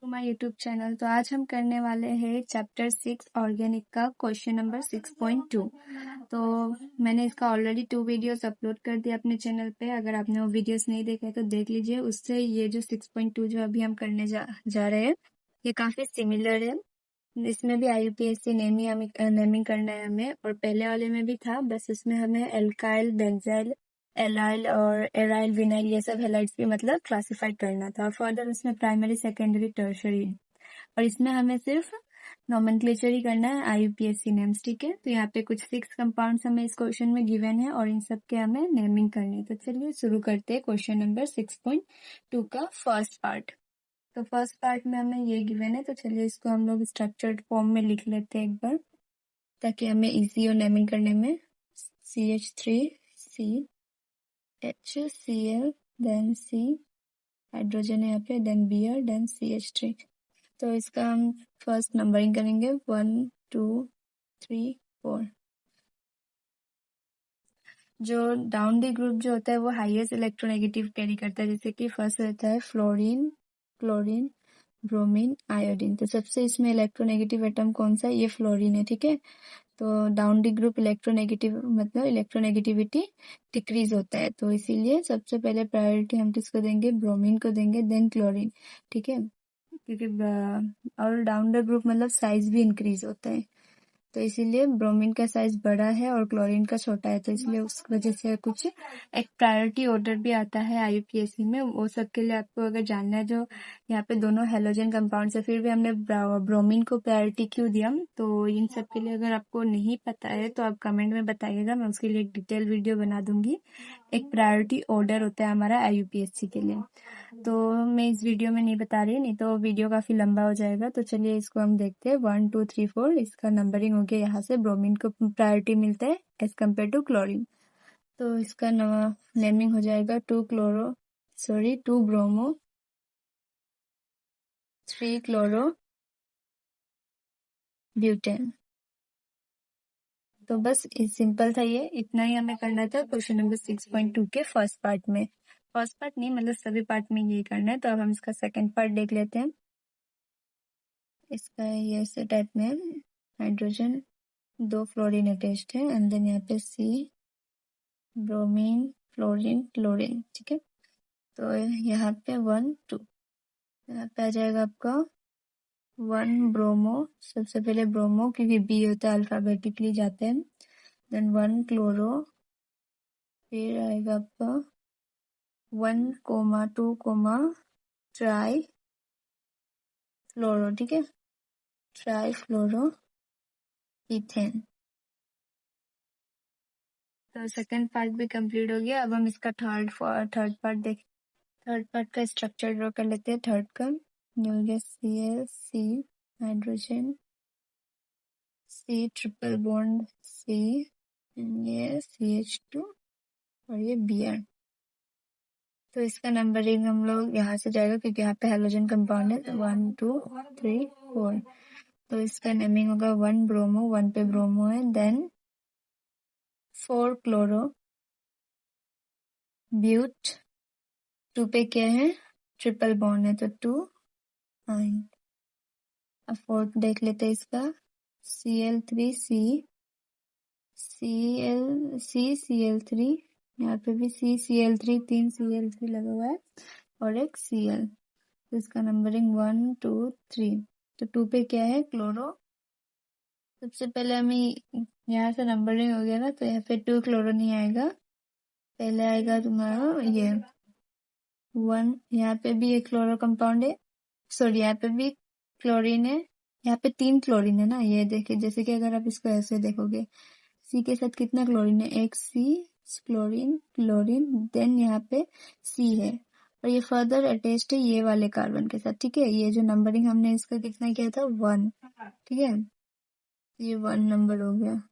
To my YouTube channel. तो आज हम करने वाले हैं चैप्टर 6 ऑर्गेनिक का क्वेश्चन नंबर 6.2। तो मैंने इसका ऑलरेडी 2 वीडियोस अपलोड कर दिया अपने चैनल पे। अगर आपने वो वीडियोस नहीं देखे तो देख लीजिए। उससे ये जो 6.2 जो अभी हम करने जा रहे हैं ये काफी सिमिलर है। इसमें भी IUPAC नेमिंग करना है हमें, और पहले वाले में भी था, बस इसमें हमें एल्काइल, बेंजाइल, एलाइल और एराइल, विनाइल ये सब हेलाइड्स भी मतलब क्लासिफाइड करना था। फर्दर उसमें प्राइमरी, सेकेंडरी, टर्शरी, और इसमें हमें सिर्फ नोमेनक्लेचर ही करना है, IUPAC नेम्स। ठीक है, तो यहाँ पे कुछ 6 कंपाउंड्स हमें इस क्वेश्चन में गिवन है और इन सब के हमें नेमिंग करनी है। तो चलिए शुरू करते हैं क्वेश्चन नंबर 6.2 का फर्स्ट पार्ट। तो फर्स्ट पार्ट में हमें ये गिवन है, तो चलिए इसको हम लोग स्ट्रक्चर्ड फॉर्म में लिख लेते हैं एक बार, ताकि हमें इजी हो नेमिंग करने में। CH3, CHCl, then C, hydrogen है यहाँ पे, देन Br, देन CH3। तो इसका हम फर्स्ट नंबरिंग करेंगे 1 2 3 4। जो डाउन डी ग्रुप जो होता है वो हाईएस्ट इलेक्ट्रोनेगेटिव कैरी करता है, जैसे कि फर्स्ट रहता है फ्लोरीन, क्लोरीन, ब्रोमीन, आयोडीन। तो सबसे इसमें इलेक्ट्रोनेगेटिव एटम कौन सा है? ये फ्लोरीन है। ठीक है, तो डाउन डी ग्रुप इलेक्ट्रोनेगेटिव मतलब इलेक्ट्रोनेगेटिविटी डिक्रीज होता है, तो इसीलिए सबसे पहले प्रायोरिटी हम किसको देंगे? ब्रोमीन को देंगे, देन क्लोरीन। ठीक है, क्योंकि और डाउन द ग्रुप मतलब साइज भी इंक्रीज होता है, तो इसीलिए ब्रोमीन का साइज बड़ा है और क्लोरीन का छोटा है, तो इसलिए उस वजह से कुछ एक प्रायोरिटी ऑर्डर भी आता है IUPAC में। वो सब के लिए आपको अगर जानना है, जो यहाँ पे दोनों हेलोजन कंपाउंड है, फिर भी हमने ब्रोमीन को प्रायोरिटी क्यों दिया, तो इन सब के लिए अगर आपको नहीं पता है तो आप कमेंट में बताइएगा, मैं उसके लिए एक डिटेल वीडियो बना दूंगी। एक प्रायोरिटी ऑर्डर होता है हमारा IUPAC के लिए, तो मैं इस वीडियो में नहीं बता रही, नहीं तो वीडियो काफी लंबा हो जाएगा। तो चलिए इसको हम देखते हैं 1 2 3 4। इसका नंबरिंग हो गया, यहाँ से ब्रोमीन को प्रायोरिटी मिलता है एज कम्पेयर टू क्लोरीन। तो इसका नेमिंग हो जाएगा 2 ब्रोमो 3 क्लोरो ब्यूटेन। तो बस सिंपल था, ये इतना ही हमें करना था क्वेश्चन नंबर 6.2 के फर्स्ट पार्ट में। फर्स्ट पार्ट नहीं, मतलब सभी पार्ट में यही करना है। तो अब हम इसका सेकंड पार्ट देख लेते हैं। इसका ये ऐसे टाइप में हाइड्रोजन, 2 फ्लोरीन अटैच्ड है, एंड देन यहाँ पे C, ब्रोमीन, फ्लोरीन, क्लोरीन। ठीक है, तो यहाँ पे 1 2, यहाँ पे आ जाएगा आपका 1 ब्रोमो, सबसे पहले ब्रोमो क्योंकि B होता है अल्फाबेटिकली जाते हैं, देन 1 क्लोरो, फिर आएगा आपका 1, 2, ट्राई फ्लोरो। ठीक है, ट्राई फ्लोरो इथेन। तो सेकंड पार्ट भी कंप्लीट हो गया। अब हम इसका थर्ड पार्ट का स्ट्रक्चर ड्रॉ कर लेते हैं। थर्ड का Cl, C, hydrogen, C triple bond C, ये CH2 और ये Br। तो इसका नंबरिंग हम लोग यहाँ से जाएगा क्योंकि यहाँ पे हेलोजन कंपाउंड है, 1 2 3 4। तो इसका नेमिंग होगा 1 ब्रोमो, 1 पे ब्रोमो है, देन 4 क्लोरो ब्यूट, 2 पे क्या है? ट्रिपल बॉन्ड है, तो 2 आइन। अब फोर्थ देख लेते हैं इसका Cl3C, Cl3, यहाँ पे भी Cl3, 3 Cl3 लगा हुआ है और एक Cl। तो इसका नंबरिंग 1 2 3। तो 2 पे क्या है? क्लोरो। सबसे पहले हमें यहाँ से नंबरिंग हो गया ना, तो यहाँ पे 2 क्लोरो नहीं आएगा, पहले आएगा तुम्हारा ये 1। यहाँ पे भी एक क्लोरो कंपाउंड है, सॉरी यहाँ पे भी क्लोरीन है, यहाँ पे 3 क्लोरीन है ना, ये देखिए। जैसे कि अगर आप इसको ऐसे देखोगे, C के साथ कितना क्लोरीन है? एक C, क्लोरीन क्लोरीन, देन यहाँ पे C है, और ये फर्दर अटैच्ड है ये वाले कार्बन के साथ। ठीक है, ये जो नंबरिंग हमने इसका कितना किया था? 1। ठीक है, ये 1 नंबर हो गया,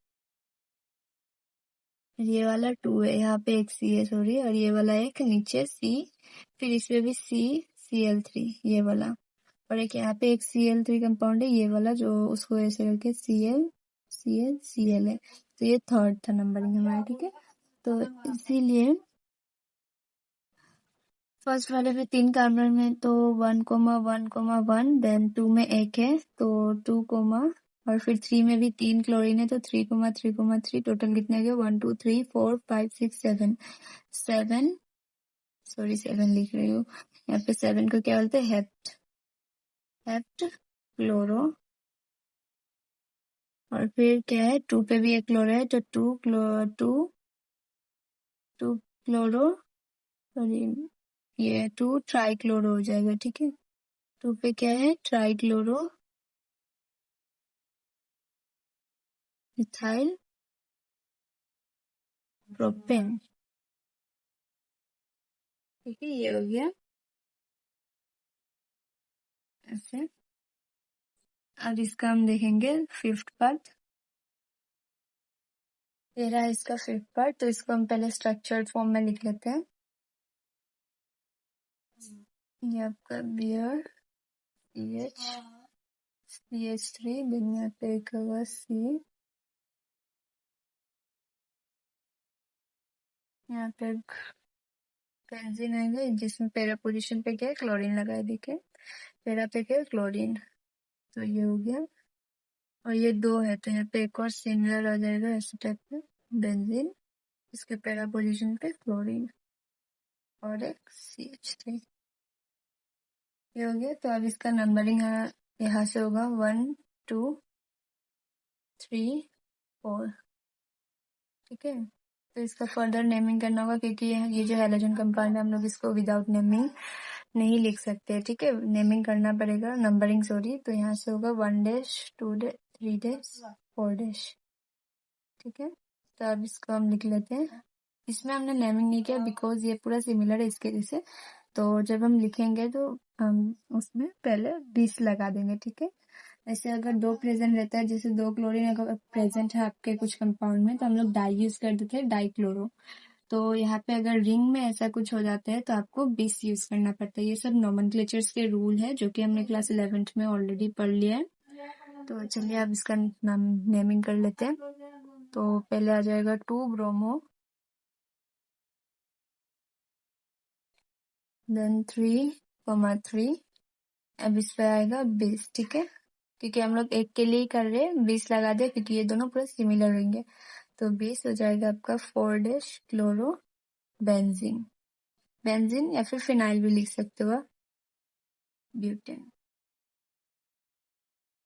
ये वाला 2 है, यहाँ पे एक C है, सॉरी, और ये वाला एक नीचे C, फिर इसमें भी Cl3 ये वाला, और एक यहाँ पे एक Cl3 कंपाउंड है ये वाला, जो उसको ऐसे करके Cl है। तो ये थर्ड था नंबरिंग हमारा। ठीक है, तो इसीलिए फर्स्ट वाले में 3 कार्बन में तो 1,1,1, देन 2 में 1 है तो 2, और फिर 3 में भी 3 क्लोरीन है तो 3,3,3, टोटल कितने गए 1 2 3 4 5 6 7 7 सॉरी 7 लिख रही हूँ यहाँ पे। 7 को क्या बोलते हैं हेप्ट क्लोरो, और फिर क्या है 2 पे भी एक क्लोरो है तो 2 क्लोरो, सॉरी ये 2 ट्राई क्लोरो हो जाएगा, ठीक है। 2 पे क्या है ट्राई क्लोरो मिथाइल प्रोपेन, ठीक है, ये हो गया ऐसे। अब इसका हम देखेंगे 5th पार्ट, ये रहा इसका 5th पार्ट। तो इसको हम पहले स्ट्रक्चर्ड फॉर्म में लिख लेते हैं। ये आपका बियर CH3, दिन यहाँ पे एक होगा C, यहाँ पे बेंजीन आएगा जिसमें पैरा पोजीशन पे क्या है क्लोरीन लगाए, देखिए पैरा पे क्या है क्लोरीन, तो ये हो गया। और ये 2 है तो यहाँ पे एक और सिमिलर आ जाएगा ऐसे टाइप में बेंजीन, इसके पैरा पोजीशन पे क्लोरीन और एक CH3, ये हो गया। तो अब इसका नंबरिंग यहाँ से होगा 1 2 3 4, ठीक है। तो इसका फर्दर नेमिंग करना होगा क्योंकि ये जो हैलोजन कंपाउंड है हम लोग इसको विदाउट नेमिंग नहीं लिख सकते, ठीक है, नेमिंग करना पड़ेगा, नंबरिंग सॉरी। तो यहाँ से होगा 1 2 3 4, ठीक है। तो अब इसको हम लिख लेते हैं। इसमें हमने नेमिंग नहीं किया बिकॉज ये पूरा सिमिलर है इसके जैसे, तो जब हम लिखेंगे तो हम उसमें पहले 20 लगा देंगे, ठीक है। ऐसे अगर 2 प्रेजेंट रहता है, जैसे 2 क्लोरीन अगर प्रेजेंट है आपके कुछ कंपाउंड में तो हम लोग डाई यूज कर देते हैं, डाई क्लोरो। तो यहाँ पे अगर रिंग में ऐसा कुछ हो जाता है तो आपको 20 यूज करना पड़ता है। ये सब नोमेनक्लेचर्स के रूल है जो कि हमने क्लास 11th में ऑलरेडी पढ़ लिया है। तो चलिए अब इसका नाम नेमिंग कर लेते हैं। तो पहले आ जाएगा 2 ब्रोमो, देन 3,3, अब इस पे आएगा 20, ठीक है, क्योंकि हम लोग एक के लिए ही कर रहे हैं, 20 लगा दे क्योंकि ये दोनों पूरे सिमिलर होंगे। तो 20 हो जाएगा आपका 4 क्लोरो बेंजीन, बेंजीन या फिर फिनाइल भी लिख सकते हो आप, ब्यूटेन,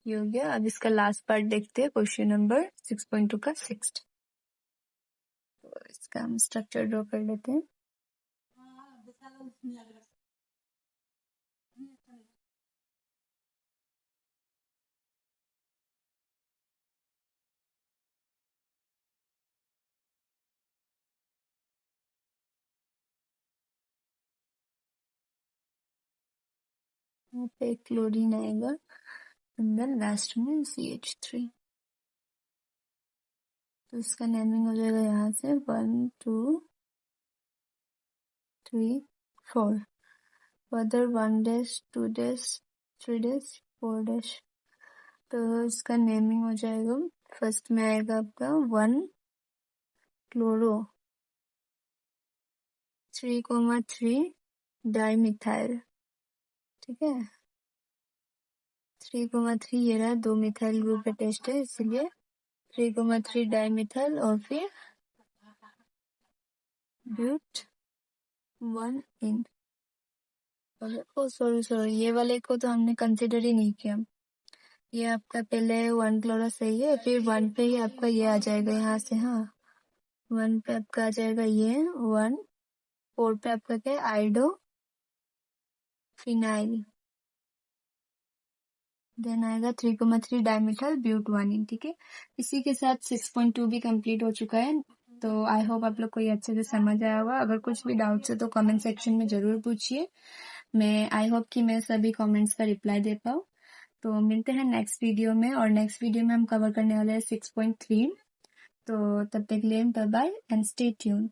ये हो गया। अब इसका लास्ट पार्ट देखते हैं, क्वेश्चन नंबर 6.2 का 6th। तो इसका हम स्ट्रक्चर ड्रॉ कर लेते हैं। यहाँ पे क्लोरीन आएगा एंड देन लास्ट में CH3। तो इसका नेमिंग हो जाएगा यहाँ से 1 2 3 4, फर्दर 1 2 3 4। तो इसका नेमिंग हो जाएगा, फर्स्ट में आएगा आपका 1 क्लोरो 3,3 डाईमिथाइल, ठीक है। 3,3 ये रहा, 2 मिथाइल ग्रुप अटैच्ड है इसलिए 3,3 डाईमिथाइल, और फिर ब्यूट 1 इन। ओ सॉरी ये वाले को तो हमने कंसिडर ही नहीं किया। ये आपका पहले 1 क्लोरो सही है, फिर 1 पे ही आपका ये आ जाएगा यहाँ से, हाँ 1 पे आपका आ जाएगा ये 1, 4 पे आपका क्या है आइडो फिनाइल, देन आएगा 3,3 डायमिथाइल ब्यूट 1 इन, ठीक है। इसी के साथ 6.2 भी कंप्लीट हो चुका है। तो आई होप आप लोग को ये अच्छे से समझ आया होगा। अगर कुछ भी डाउट्स है तो कमेंट सेक्शन में जरूर पूछिए, मैं आई होप कि मैं सभी कमेंट्स का रिप्लाई दे पाऊँ। तो मिलते हैं नेक्स्ट वीडियो में, और नेक्स्ट वीडियो में हम कवर करने वाले हैं 6.3। तो तब तक के लिए bye bye and stay tune.